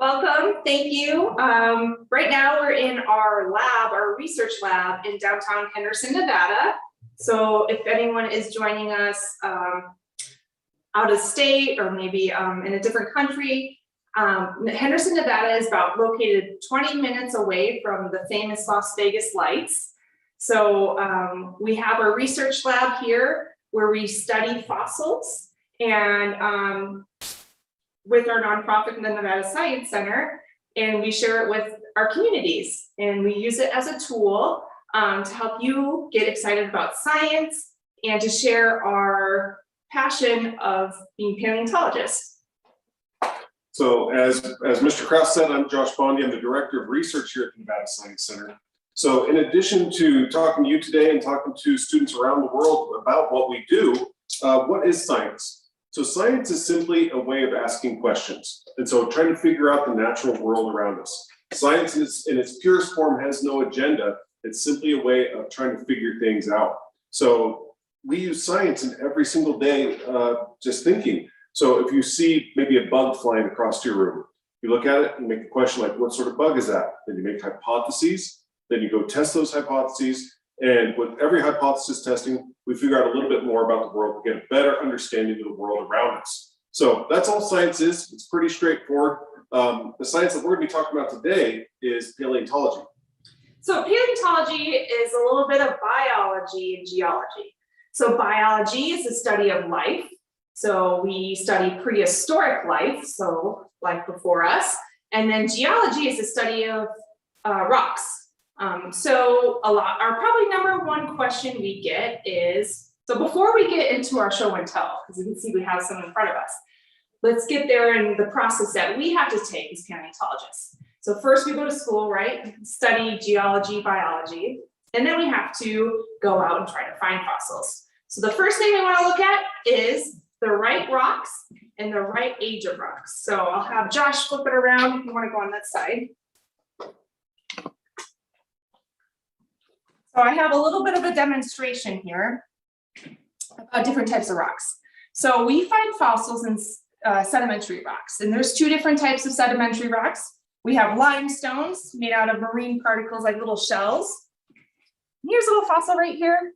Welcome, thank you. Right now we're in our lab, our research lab in downtown Henderson, Nevada. So if anyone is joining us out of state or maybe in a different country, Henderson, Nevada is located 20 minutes away from the famous Las Vegas lights. So we have our research lab here where we study fossils, and with our nonprofit, the Nevada Science Center, and we share it with our communities, and we use it as a tool to help you get excited about science and to share our passion of being paleontologists. So as Mr. Krauss said, I'm Josh Bonde. I'm the Director of Research here at the Nevada Science Center. So in addition to talking to you today and talking to students around the world about what we do, what is science? So science is simply a way of asking questions. And so trying to figure out the natural world around us. Science in its purest form has no agenda. It's simply a way of trying to figure things out. So we use science in every single day, just thinking. So if you see maybe a bug flying across your room, you look at it and make a question like, what sort of bug is that? Then you make hypotheses, then you go test those hypotheses. And with every hypothesis testing, we figure out a little bit more about the world to get a better understanding of the world around us. So that's all science is. It's pretty straightforward. The science that we're going to be talking about today is paleontology. So paleontology is a little bit of biology and geology. So biology is the study of life. So we study prehistoric life, so life before us. And then geology is the study of rocks. So our probably number one question we get is, so before we get into our show and tell, because you can see we have some in front of us, let's get there in the process that we have to take as paleontologists. So first we go to school, right? Study geology, biology, and then we have to go out and try to find fossils. So the first thing we want to look at is the right rocks and the right age of rocks. So I'll have Josh flip it around if you want to go on that side. So I have a little bit of a demonstration here about different types of rocks. So we find fossils in sedimentary rocks, and there's two different types of sedimentary rocks. We have limestones made out of marine particles like little shells. Here's a little fossil right here.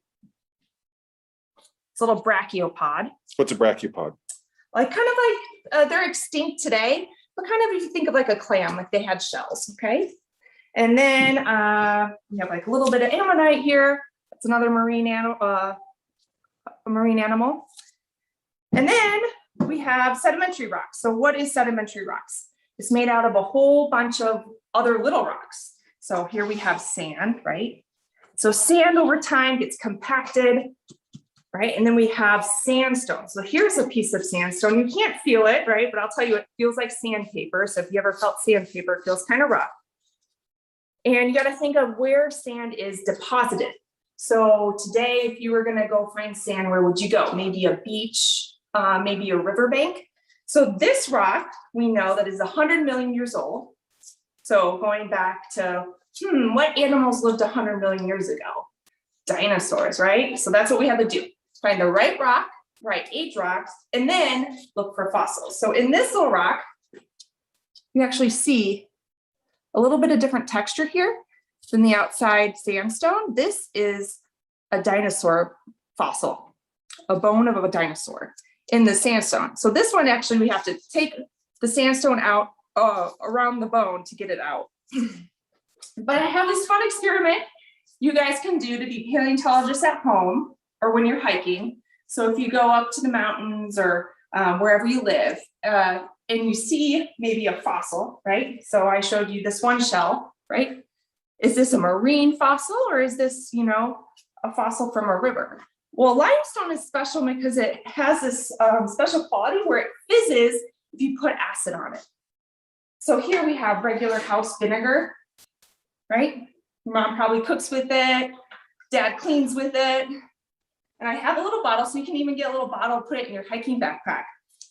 It's a little brachiopod. What's a brachiopod? Like kind of like they're extinct today, but kind of if you think of like a clam, like they had shells, okay? And then we have like a little bit of ammonite here. That's another marine animal. And then we have sedimentary rocks. So what is sedimentary rocks? It's made out of a whole bunch of other little rocks. So here we have sand, right? So sand over time gets compacted, right? And then we have sandstone. So here's a piece of sandstone. You can't feel it, right? But I'll tell you, it feels like sandpaper. So if you ever felt sandpaper, it feels kind of rough. And you got to think of where sand is deposited. So today, if you were going to go find sand, where would you go? Maybe a beach, maybe a riverbank. So this rock, we know that is 100 million years old. So going back to, what animals lived 100 million years ago? Dinosaurs, right? So that's what we have to do. Find the right rock, right age rocks, and then look for fossils. So in this little rock, you actually see a little bit of different texture here than the outside sandstone. This is a dinosaur fossil, a bone of a dinosaur in the sandstone. So this one, actually, we have to take the sandstone out around the bone to get it out. But I have this fun experiment you guys can do to be paleontologists at home or when you're hiking. So if you go up to the mountains or wherever you live, and you see maybe a fossil, right? So I showed you this one shell, right? Is this a marine fossil or is this, a fossil from a river? Well, limestone is special because it has this special quality where it fizzes if you put acid on it. So here we have regular house vinegar, right? Mom probably cooks with it, dad cleans with it. And I have a little bottle, so you can even get a little bottle, put it in your hiking backpack.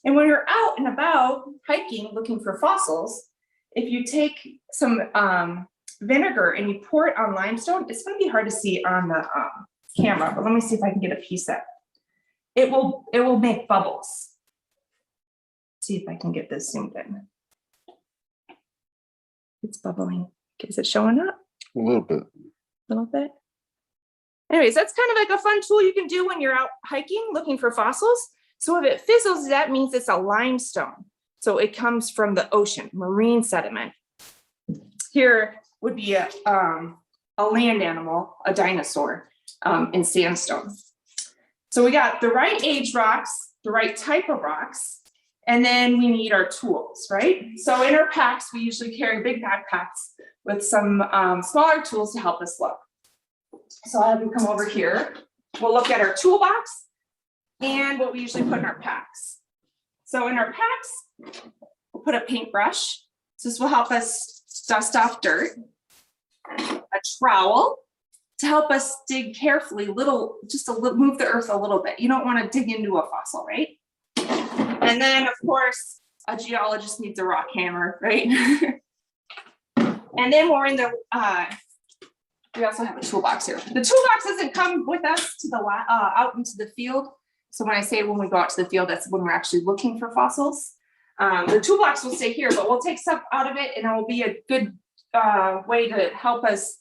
And when you're out and about hiking, looking for fossils, if you take some vinegar and you pour it on limestone, it's going to be hard to see on the camera, but let me see if I can get a piece of it. It will make bubbles. See if I can get this zoomed in. It's bubbling. Is it showing up? A little bit. A little bit. Anyways, that's kind of like a fun tool you can do when you're out hiking looking for fossils. So if it fizzles, that means it's a limestone. So it comes from the ocean, marine sediment. Here would be a land animal, a dinosaur in sandstone. So we got the right age rocks, the right type of rocks, and then we need our tools, right? So in our packs, we usually carry big backpacks with some smaller tools to help us look. So I'll have you come over here. We'll look at our toolbox and what we usually put in our packs. So in our packs, we'll put a paintbrush. So this will help us dust off dirt. A trowel to help us dig carefully, move the earth a little bit. You don't want to dig into a fossil, right? And then of course, a geologist needs a rock hammer, right? And then we're in the, we also have a toolbox here. The toolbox doesn't come with us to the out into the field. So when I say when we go out to the field, that's when we're actually looking for fossils. The toolbox will stay here, but we'll take stuff out of it and it will be a good way to help us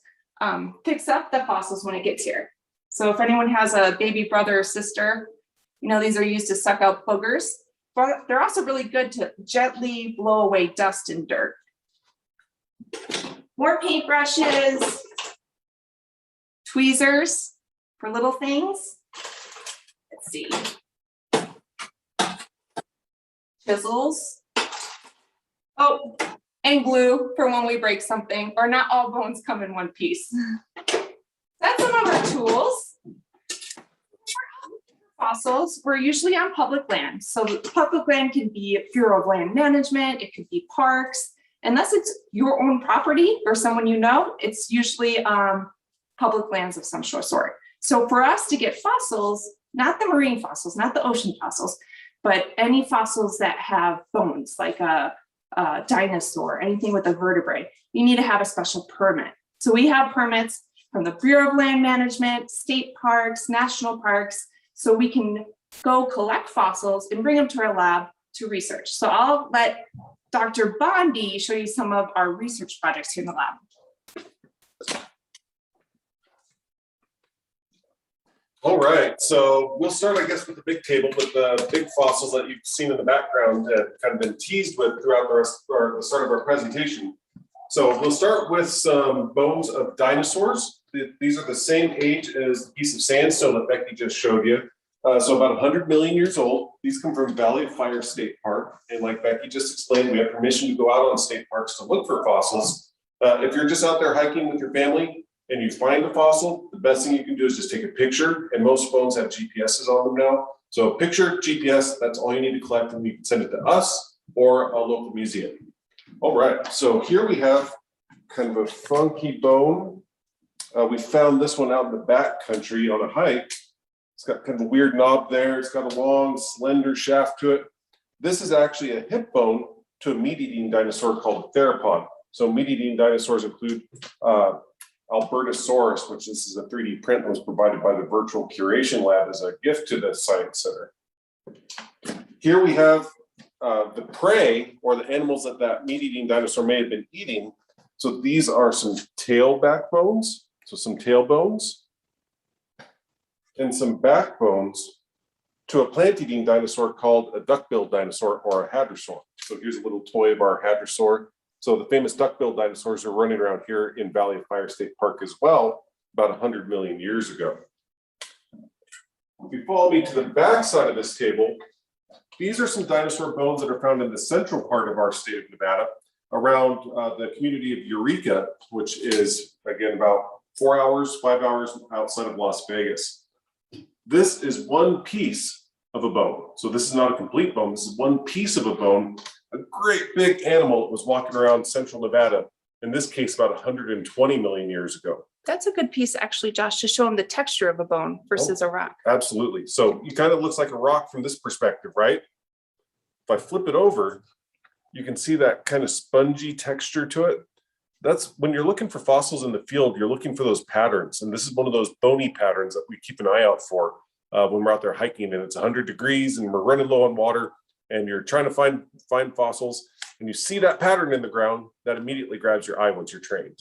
fix up the fossils when it gets here. So if anyone has a baby brother or sister, you know, these are used to suck out boogers, but they're also really good to gently blow away dust and dirt. More paintbrushes, tweezers for little things. Let's see. Chisels. Oh, and glue for when we break something, or not all bones come in one piece. That's some of our tools. Fossils, we're usually on public land. So public land can be Bureau of Land Management, it could be parks. Unless it's your own property or someone you know, it's usually public lands of some sort. So for us to get fossils, not the marine fossils, not the ocean fossils, but any fossils that have bones, like a dinosaur, anything with a vertebrae, you need to have a special permit. So we have permits from the Bureau of Land Management, state parks, national parks, so we can go collect fossils and bring them to our lab to research. So I'll let Dr. Bonde show you some of our research projects here in the lab. All right, so we'll start, I guess, with the big table with the big fossils that you've seen in the background that kind of been teased with throughout the start of our presentation. So we'll start with some bones of dinosaurs. These are the same age as the piece of sandstone that Becky just showed you. So about 100 million years old. These come from Valley of Fire State Park. And like Becky just explained, we have permission to go out on state parks to look for fossils. If you're just out there hiking with your family and you find a fossil, the best thing you can do is just take a picture. And most phones have GPSs on them now. So picture, GPS, that's all you need to collect, and you can send it to us or a local museum. All right, so here we have kind of a funky bone. We found this one out in the back country on a hike. It's got kind of a weird knob there. It's got a long, slender shaft to it. This is actually a hip bone to a meat-eating dinosaur called a theropod. So meat-eating dinosaurs include Albertosaurus, which this is a 3D print that was provided by the Virtual Curation Lab as a gift to the Science Center. Here we have the prey, or the animals that meat-eating dinosaur may have been eating. So these are some tailback bones, so some tail bones, and some backbones to a plant-eating dinosaur called a duck-billed dinosaur, or a hadrosaur. So here's a little toy of our hadrosaur. So the famous duck-billed dinosaurs are running around here in Valley of Fire State Park as well, about 100 million years ago. If you follow me to the back side of this table, these are some dinosaur bones that are found in the central part of our state of Nevada, around the community of Eureka, which is, again, about 4 hours, 5 hours outside of Las Vegas. This is one piece of a bone. So this is not a complete bone. This is one piece of a bone, a great big animal that was walking around central Nevada, in this case, about 120 million years ago. That's a good piece, actually, Josh, to show them the texture of a bone versus a rock. Absolutely. So it kind of looks like a rock from this perspective, right? If I flip it over, you can see that kind of spongy texture to it. That's when you're looking for fossils in the field, you're looking for those patterns. And this is one of those bony patterns that we keep an eye out for when we're out there hiking and it's 100 degrees and we're running low on water and you're trying to find fossils. and you see that pattern in the ground, that immediately grabs your eye once you're trained.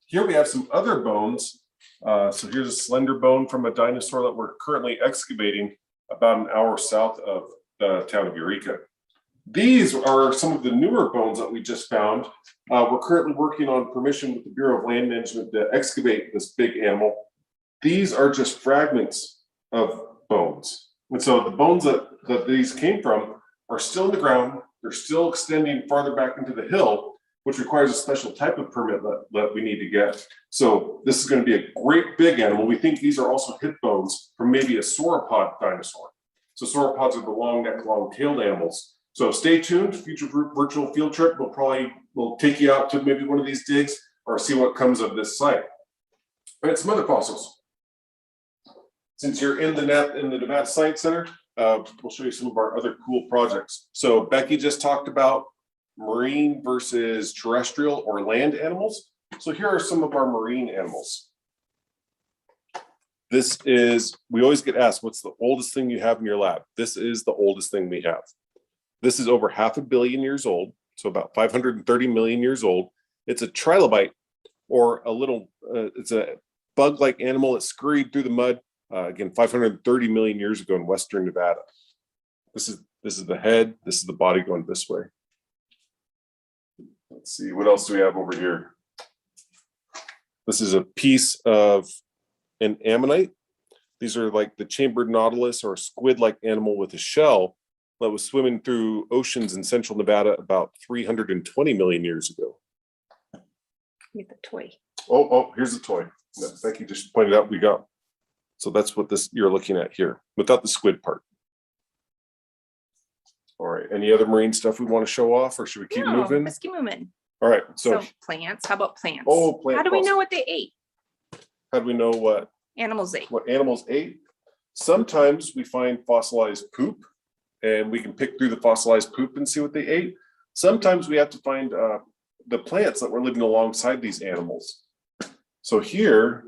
Here we have some other bones. So here's a slender bone from a dinosaur that we're currently excavating about an hour south of the town of Eureka. These are some of the newer bones that we just found. We're currently working on permission with the Bureau of Land Management to excavate this big animal. These are just fragments of bones. And so the bones that these came from are still in the ground. They're still extending farther back into the hill, which requires a special type of permit that we need to get. So this is going to be a great big animal. We think these are also hip bones from maybe a sauropod dinosaur. So sauropods are the long neck, long tailed animals. So stay tuned. Future virtual field trip, we'll take you out to maybe one of these digs or see what comes of this site. All right, some other fossils. Since you're in the Nevada Science Center, we'll show you some of our other cool projects. So Becky just talked about marine versus terrestrial or land animals. So here are some of our marine animals. We always get asked, what's the oldest thing you have in your lab? This is the oldest thing we have. This is over 500 million years old, so about 530 million years old. It's a trilobite, or it's a bug-like animal that scurried through the mud, again, 530 million years ago in Western Nevada. This is the head, this is the body going this way. Let's see, what else do we have over here? This is a piece of an ammonite. These are like the chambered nautilus or a squid-like animal with a shell that was swimming through oceans in central Nevada about 320 million years ago. Get the toy. Oh, here's the toy that Becky just pointed out we got. So that's what you're looking at here, without the squid part. All right, any other marine stuff we want to show off, or should we keep moving? Let's keep moving. All right, so plants. How about plants? Oh, plants. How do we know what they ate? How do we know what Animals ate. What animals ate? Sometimes we find fossilized poop, and we can pick through the fossilized poop and see what they ate. Sometimes we have to find the plants that were living alongside these animals. So here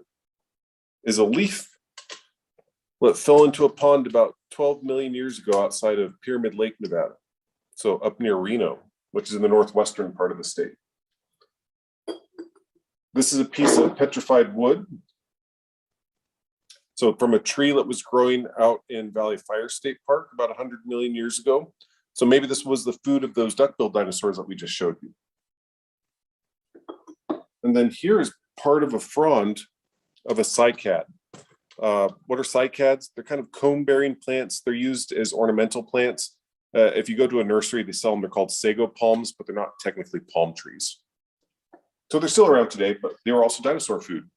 is a leaf that fell into a pond about 12 million years ago outside of Pyramid Lake, Nevada. So up near Reno, which is in the northwestern part of the state. This is a piece of petrified wood. So from a tree that was growing out in Valley Fire State Park about 100 million years ago. So maybe this was the food of those duck-billed dinosaurs that we just showed you. And then here is part of a frond of a cycad. What are cycads? They're kind of cone-bearing plants. They're used as ornamental plants. If you go to a nursery, they sell them. They're called sago palms, but they're not technically palm trees. So they're still around today, but they were also dinosaur food.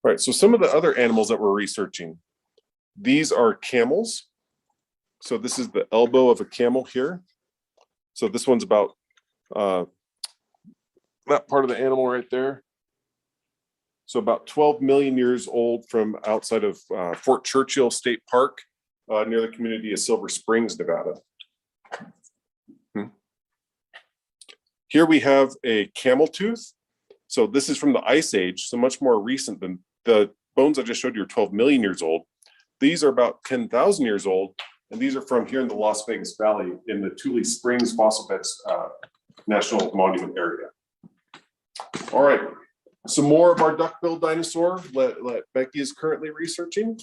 All right, so some of the other animals that we're researching, these are camels. So this is the elbow of a camel here. So this one's about that part of the animal right there. So about 12 million years old from outside of Fort Churchill State Park near the community of Silver Springs, Nevada. Here we have a camel tooth. So this is from the Ice Age, so much more recent than the bones I just showed you are 12 million years old. These are about 10,000 years old, and these are from here in the Las Vegas Valley in the Tule Springs Fossil Beds National Monument area. All right, some more of our duck-billed dinosaur that Becky is currently researching.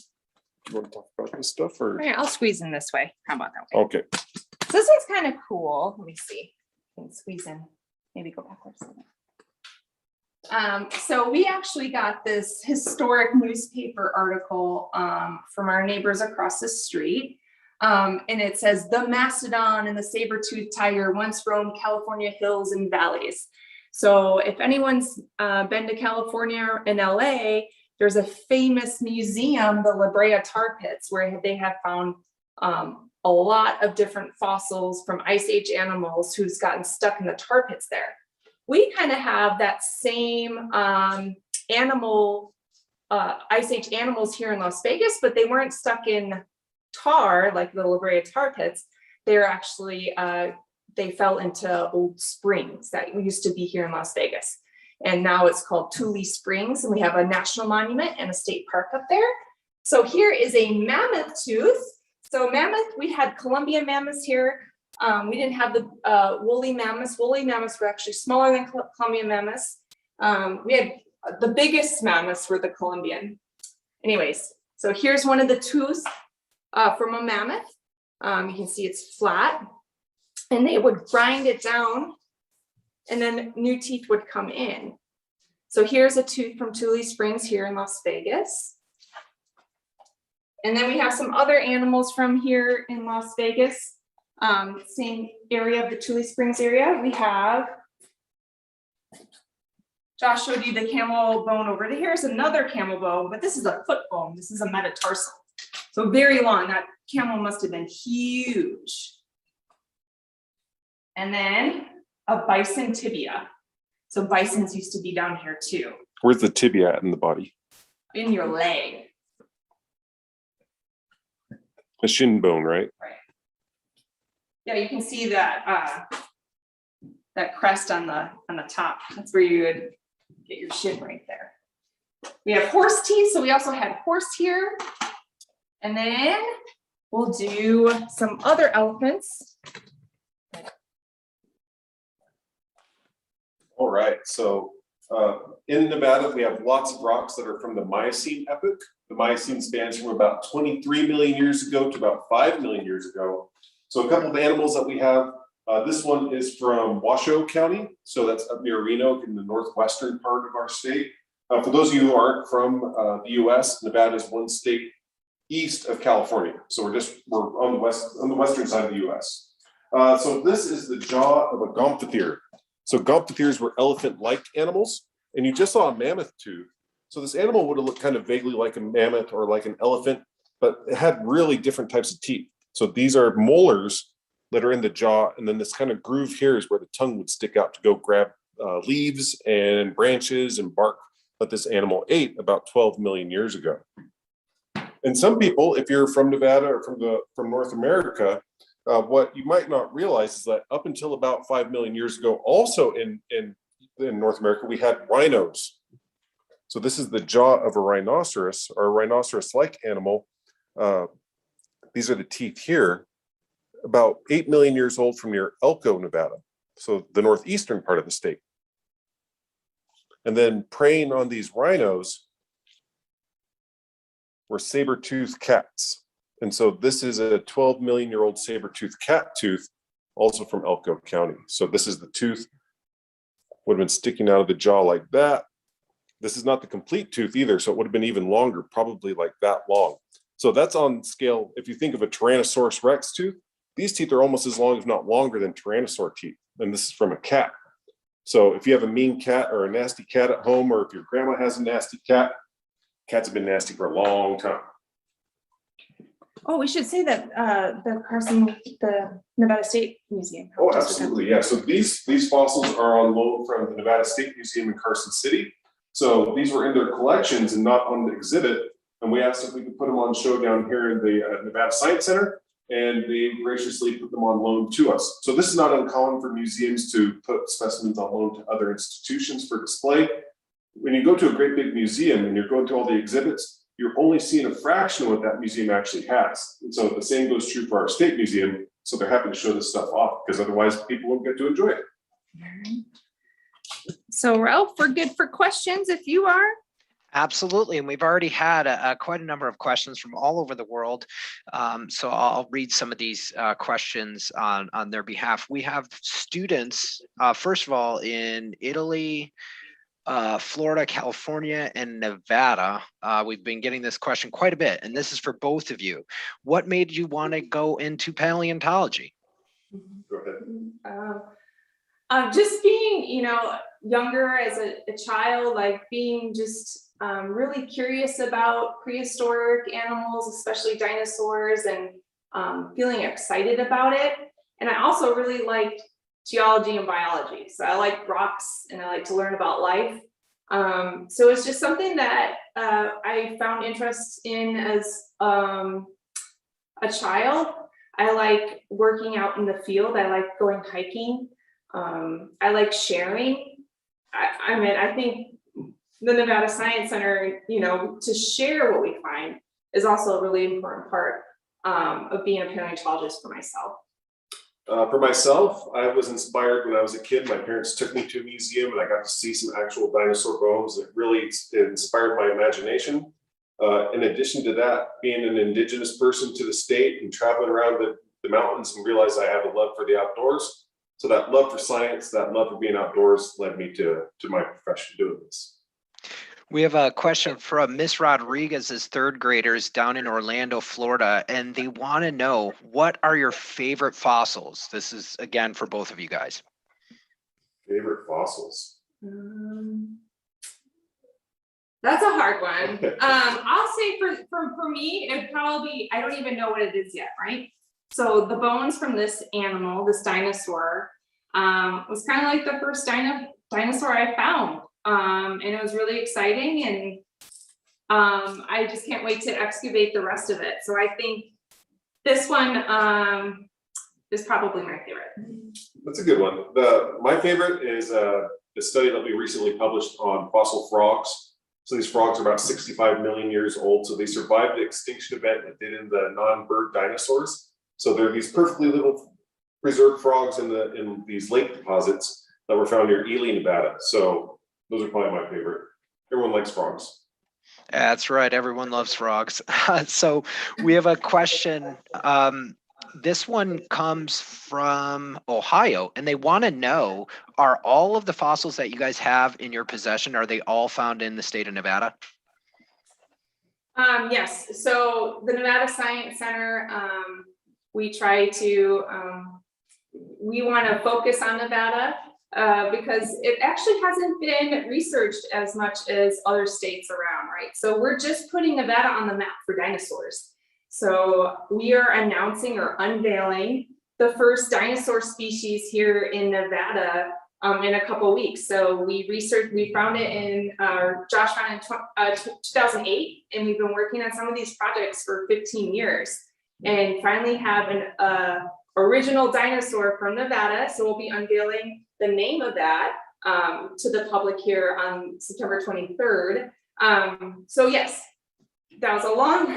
You want to talk about this stuff, or? All right, I'll squeeze in this way. How about that way? Okay. So this one's kind of cool. Let me see. I can squeeze in. Maybe go backwards. So we actually got this historic newspaper article from our neighbors across the street. And it says, "The mastodon and the saber-toothed tiger once roamed California hills and valleys." So if anyone's been to California in LA, there's a famous museum, the La Brea Tar Pits, where they have found a lot of different fossils from Ice Age animals who's gotten stuck in the tar pits there. We kind of have that same animal, Ice Age animals here in Las Vegas, but they weren't stuck in tar like the La Brea Tar Pits. They're actually, they fell into old springs that used to be here in Las Vegas. And now it's called Tule Springs, and we have a national monument and a state park up there. So here is a mammoth tooth. So mammoth, we had Columbian mammoths here We didn't have the woolly mammoths. Woolly mammoths were actually smaller than Columbian mammoths. We had the biggest mammoths were the Columbian. Anyways, so here's one of the tooths from a mammoth. You can see it's flat, and they would grind it down, and then new teeth would come in. So here's a tooth from Tule Springs here in Las Vegas. And then we have some other animals from here in Las Vegas. Same area of the Tule Springs area. We have, Josh showed you the camel bone over there. Here's another camel bone, but this is a foot bone. This is a metatarsal. So very long. That camel must have been huge. And then a bison tibia. So bisons used to be down here too. Where's the tibia at in the body? In your leg. A shin bone, right? Right. Yeah, you can see that that crest on the top. That's where you would get your shin right there. We have horse teeth, so we also had horse here. And then we'll do some other elephants. All right, so in Nevada, we have lots of rocks that are from the Miocene epoch. The Miocene spans from about 23 million years ago to about 5 million years ago. So a couple of animals that we have, this one is from Washoe County. So that's up near Reno in the northwestern part of our state. For those of you who aren't from the US, Nevada is one state east of California. So we're on the western side of the US. So this is the jaw of a gomphothere. So gomphotheres were elephant-like animals, and you just saw a mammoth tooth. So this animal would have looked kind of vaguely like a mammoth or like an elephant, but it had really different types of teeth. So these are molars that are in the jaw, and then this kind of groove here is where the tongue would stick out to go grab leaves and branches and bark that this animal ate about 12 million years ago. And some people, if you're from Nevada or from North America, what you might not realize is that up until about 5 million years ago, also in North America, we had rhinos. So this is the jaw of a rhinoceros or a rhinoceros-like animal. These are the teeth here, about 8 million years old from near Elko, Nevada. So the northeastern part of the state. And then preying on these rhinos were saber-toothed cats. And so this is a 12 million year old saber-toothed cat tooth, also from Elko County. So this is the tooth, would have been sticking out of the jaw like that. This is not the complete tooth either, so it would have been even longer, probably like that long. So that's on scale, if you think of a Tyrannosaurus Rex tooth, these teeth are almost as long, if not longer, than Tyrannosaur teeth. And this is from a cat. So if you have a mean cat or a nasty cat at home, or if your grandma has a nasty cat, cats have been nasty for a long time. Oh, we should say that the Nevada State Museum. Oh, absolutely, yeah. So these fossils are on loan from the Nevada State Museum in Carson City. So these were in their collections and not on the exhibit. And we asked if we could put them on show down here in the Nevada Science Center, and they graciously put them on loan to us. So this is not uncommon for museums to put specimens on loan to other institutions for display. When you go to a great big museum and you're going through all the exhibits, you're only seeing a fraction of what that museum actually has. And so the same goes true for our state museum. So they're happy to show this stuff off, because otherwise people won't get to enjoy it. So Ralph, we're good for questions if you are. Absolutely, and we've already had quite a number of questions from all over the world. So I'll read some of these questions on their behalf. We have students, first of all, in Italy, Florida, California, and Nevada. We've been getting this question quite a bit, and this is for both of you. What made you want to go into paleontology? Go ahead. Just being, younger as a child, like being just really curious about prehistoric animals, especially dinosaurs, and feeling excited about it. And I also really liked geology and biology. So I like rocks and I like to learn about life. So it's just something that I found interest in as a child. I like working out in the field. I like going hiking. I like sharing. I think the Nevada Science Center, to share what we find is also a really important part of being a paleontologist for myself. For myself, I was inspired when I was a kid. My parents took me to a museum and I got to see some actual dinosaur bones. It really inspired my imagination. In addition to that, being an indigenous person to the state and traveling around the mountains and realized I have a love for the outdoors. So that love for science, that love for being outdoors led me to my profession doing this. We have a question from Miss Rodriguez's third graders down in Orlando, Florida, and they want to know, what are your favorite fossils? This is again for both of you guys. Favorite fossils? That's a hard one. I'll say for me, it'd probably be, I don't even know what it is yet, right? So the bones from this animal, this dinosaur, was kind of like the first dinosaur I found. And it was really exciting, and I just can't wait to excavate the rest of it. So I think this one is probably my favorite. That's a good one. My favorite is the study that we recently published on fossil frogs. So these frogs are about 65 million years old. So they survived the extinction event that did in the non-bird dinosaurs. So they're these perfectly little preserved frogs in these lake deposits that were found near Ely, Nevada. So those are probably my favorite. Everyone likes frogs. That's right. Everyone loves frogs. So we have a question. This one comes from Ohio, and they want to know, are all of the fossils that you guys have in your possession, are they all found in the state of Nevada? Yes. So the Nevada Science Center, we try to, we want to focus on Nevada. Because it actually hasn't been researched as much as other states around, right? So we're just putting Nevada on the map for dinosaurs. So we are announcing or unveiling the first dinosaur species here in Nevada in a couple of weeks. So we found it in, Josh found it in 2008, and we've been working on some of these projects for 15 years, and finally have an original dinosaur from Nevada. So we'll be unveiling the name of that to the public here on September 23rd. So yes, that was a long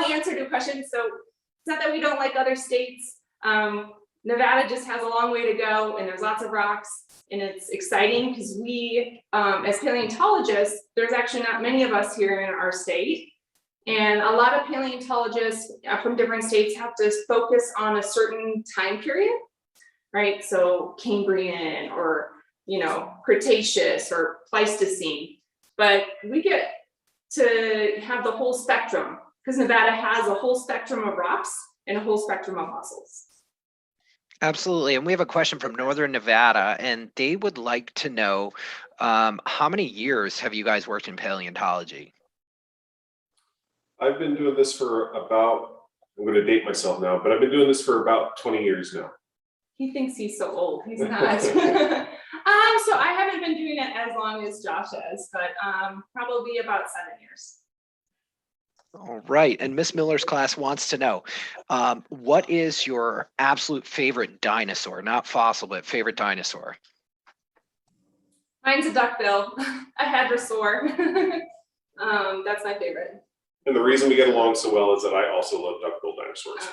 answer to a question. So it's not that we don't like other states. Nevada just has a long way to go, and there's lots of rocks, and it's exciting because we, as paleontologists, there's actually not many of us here in our state. And a lot of paleontologists from different states have to focus on a certain time period, right? So Cambrian, or, Cretaceous or Pleistocene, but we get to have the whole spectrum because Nevada has a whole spectrum of rocks and a whole spectrum of fossils. Absolutely. And we have a question from Northern Nevada, and they would like to know, how many years have you guys worked in paleontology? I've been doing this for about, I'm going to date myself now, but I've been doing this for about 20 years now. He thinks he's so old. He's not. So I haven't been doing it as long as Josh has, but probably about 7 years. All right. And Miss Miller's class wants to know, what is your absolute favorite dinosaur? Not fossil, but favorite dinosaur? Mine's a duckbill, a hadrosaur. That's my favorite. And the reason we get along so well is that I also love duck-billed dinosaurs.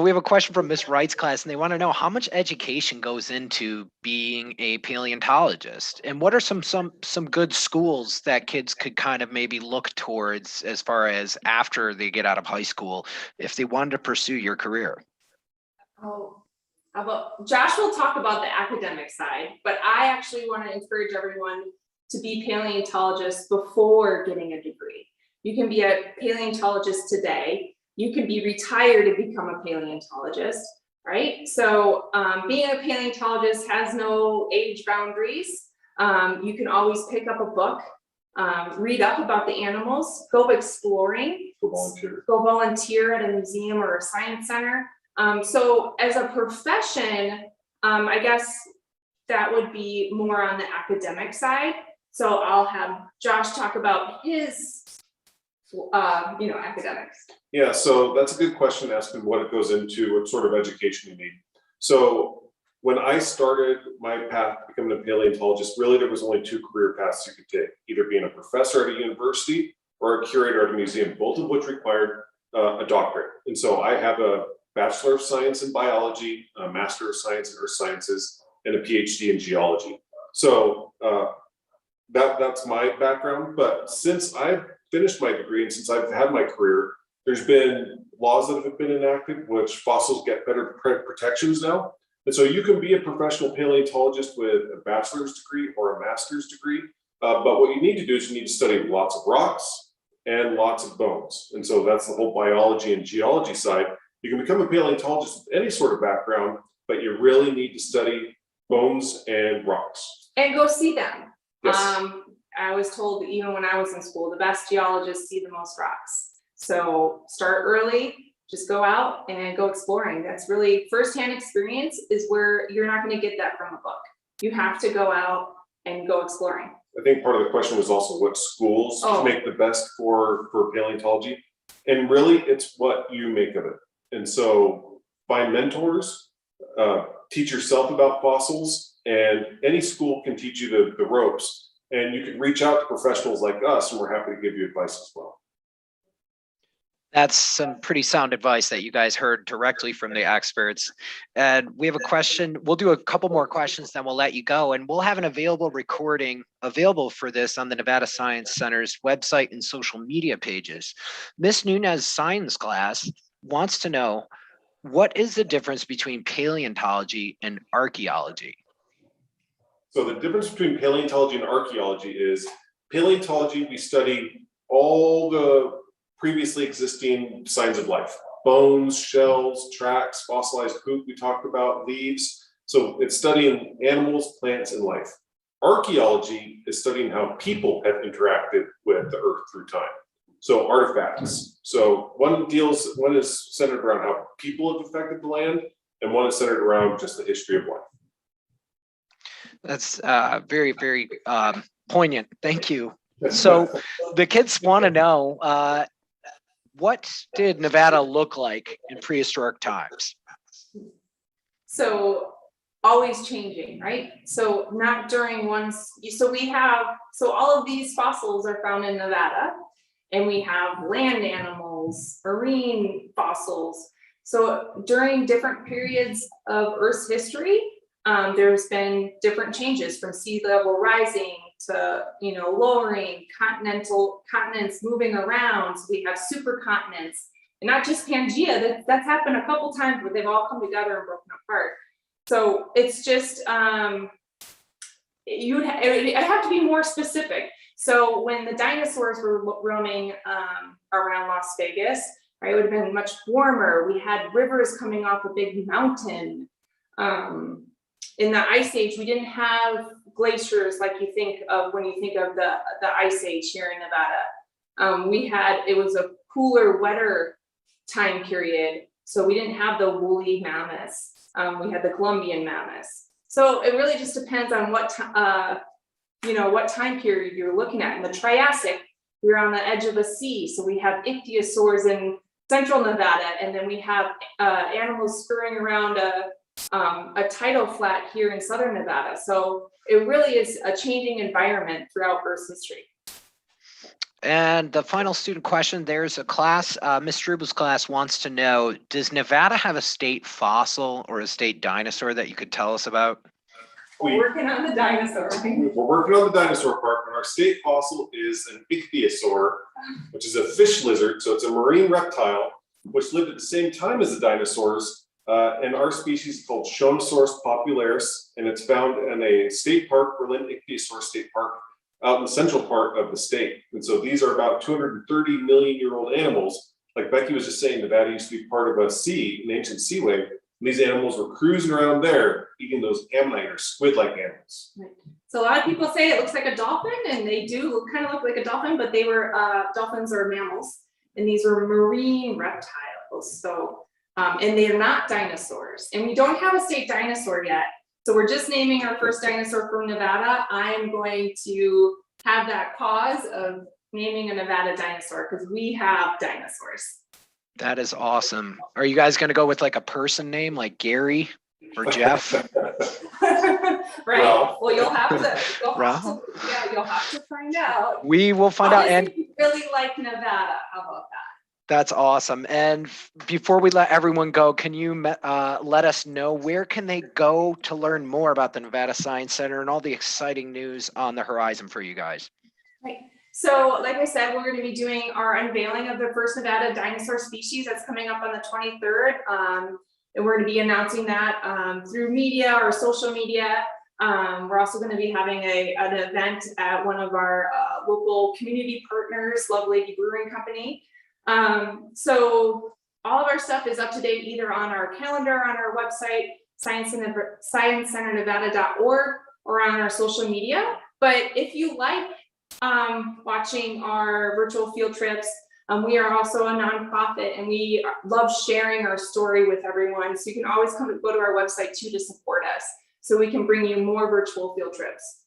We have a question from Miss Wright's class, and they want to know, how much education goes into being a paleontologist, and what are some good schools that kids could kind of maybe look towards as far as after they get out of high school if they wanted to pursue your career? Oh, Josh will talk about the academic side, but I actually want to encourage everyone to be paleontologists before getting a degree. You can be a paleontologist today. You can be retired to become a paleontologist, right? So being a paleontologist has no age boundaries. You can always pick up a book, read up about the animals, go exploring, go volunteer at a museum or a science center. So as a profession, I guess that would be more on the academic side. So I'll have Josh talk about his, academics. Yeah, so that's a good question, asking what it goes into, what sort of education you need. So when I started my path to becoming a paleontologist, really there was only two career paths you could take, either being a professor at a university or a curator at a museum, both of which required a doctorate. And so I have a Bachelor of Science in Biology, a Master of Science in Earth Sciences, and a PhD in Geology. So that's my background. But since I've finished my degree and since I've had my career, there's been laws that have been enacted which fossils get better protections now. And so you can be a professional paleontologist with a bachelor's degree or a master's degree. But what you need to do is you need to study lots of rocks and lots of bones. And so that's the whole biology and geology side. You can become a paleontologist with any sort of background, but you really need to study bones and rocks. And go see them. Yes. I was told that even when I was in school, the best geologists see the most rocks. So start early, just go out and go exploring. That's really firsthand experience is where you're not going to get that from a book. You have to go out and go exploring. I think part of the question was also what schools make the best for paleontology. And really it's what you make of it. And so find mentors, teach yourself about fossils, and any school can teach you the ropes. And you can reach out to professionals like us, and we're happy to give you advice as well. That's some pretty sound advice that you guys heard directly from the experts. And we have a question. We'll do a couple more questions, then we'll let you go. And we'll have an available recording available for this on the Nevada Science Center's website and social media pages. Miss Nunez's science class wants to know, what is the difference between paleontology and archaeology? So the difference between paleontology and archaeology is paleontology, we study all the previously existing signs of life, bones, shells, tracks, fossilized poop we talked about, leaves. So it's studying animals, plants, and life. Archaeology is studying how people have interacted with the earth through time. So artifacts. So one is centered around how people have affected the land, and one is centered around just the history of life. That's very, very poignant. Thank you. So the kids want to know, what did Nevada look like in prehistoric times? So always changing, right? So not during so all of these fossils are found in Nevada, and we have land animals, marine fossils. So during different periods of Earth's history, there's been different changes from sea level rising to, lowering, continents moving around. So we have supercontinents, and not just Pangea. That's happened a couple times where they've all come together and broken apart. So it's just, it'd have to be more specific. So when the dinosaurs were roaming around Las Vegas, right, it would have been much warmer. We had rivers coming off a big mountain. In the Ice Age, we didn't have glaciers like you think of when you think of the Ice Age here in Nevada. It was a cooler, wetter time period, so we didn't have the woolly mammoths. We had the Columbian mammoths. So it really just depends on what time period you're looking at. In the Triassic, we were on the edge of a sea, so we have ichthyosaurs in central Nevada, and then we have animals scurrying around a tidal flat here in southern Nevada. So it really is a changing environment throughout Earth's history. And the final student question, there's a class, Ms. Strubal's class wants to know, does Nevada have a state fossil or a state dinosaur that you could tell us about? We're working on the dinosaur. We're working on the dinosaur part, and our state fossil is an ichthyosaur, which is a fish lizard. So it's a marine reptile, which lived at the same time as the dinosaurs. And our species is called Shonosaurus popularis, and it's found in a state park, Berlin Ichthyosaur State Park, out in the central part of the state. And so these are about 230 million-year-old animals. Like Becky was just saying, Nevada used to be part of an ancient seaway. And these animals were cruising around there, eating those ammonite or squid-like animals. Right. So a lot of people say it looks like a dolphin, and they do kind of look like a dolphin, but they were dolphins are mammals, and these were marine reptiles. So, and they are not dinosaurs, and we don't have a state dinosaur yet. So we're just naming our first dinosaur from Nevada. I am going to have that cause of naming a Nevada dinosaur because we have dinosaurs. That is awesome. Are you guys going to go with like a person name like Gary or Jeff? Right. Ralph. Well, you'll have to find out. We will find out. And we really like Nevada. How about that? That's awesome. And before we let everyone go, can you let us know where can they go to learn more about the Nevada Science Center and all the exciting news on the horizon for you guys? Right. So like I said, we're going to be doing our unveiling of the first Nevada dinosaur species that's coming up on the 23rd. And we're going to be announcing that through media or social media. We're also going to be having an event at one of our local community partners, Love Lady Brewing Company. So all of our stuff is up to date either on our calendar, on our website, sciencecenternevada.org, or on our social media. But if you like watching our virtual field trips, we are also a nonprofit and we love sharing our story with everyone. So you can always go to our website too to support us so we can bring you more virtual field trips.